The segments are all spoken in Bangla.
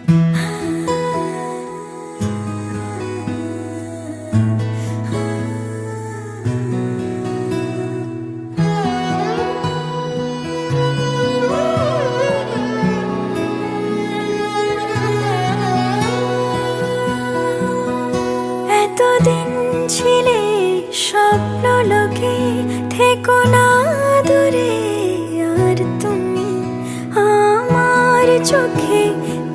এতদিন ছিলে স্বপ্ন লোকে, থেকো না দূরে আর তুমি আমার চোখে।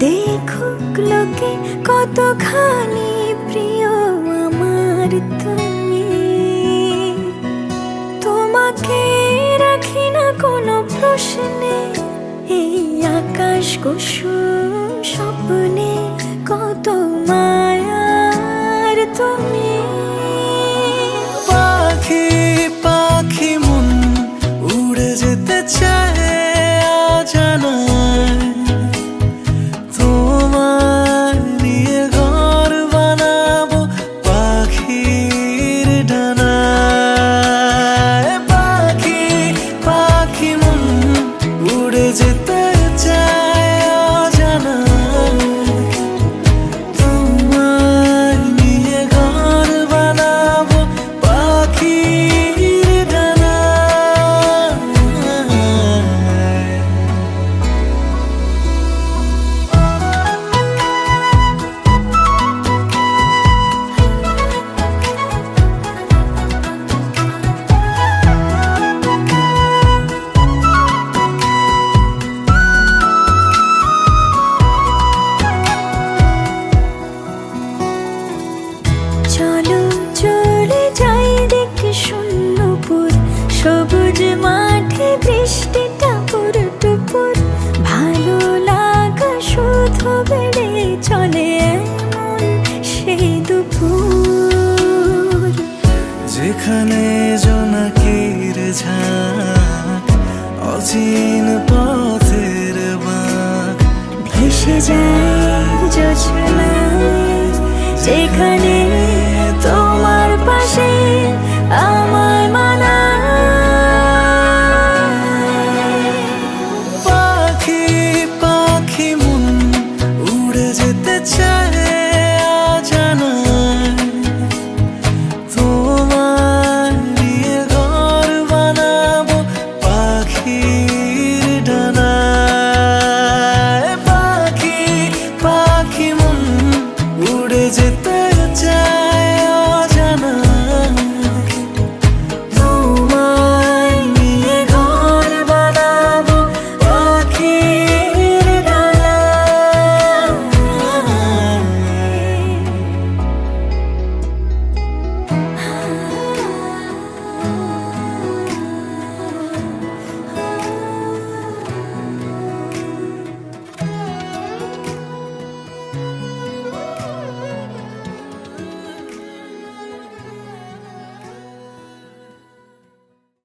দেখুক লোকে কতখানি প্রিয় আমার তুমি। তোমাকে রাখি না কোনো প্রশ্নে, এই আকাশ কুসুম স্বপ্নে কত মায়ার তুমি। পাখি পাখি মন উড়ে যেতে চায় অজানায়, তোমার নিয়ে ঘর বানাবো পাখির ডানায়। পাখি পাখি মন উড়ে যেতে চায় অজানায়, তোমার নিয়ে ঘর বানাবো পাখির ডানায়। চলো চলে যাই দেখে শূন্যপুর, সবুজ মাঠে বৃষ্টিটা পুরটুপুর। ভালো লাগা শুধু বেড়ে চলে এমন সেই দুপুর, যেখানে জোনাকির ঝাঁক অচিন পথের বাঁক ভেসে যায় জোছনায়। যেখানে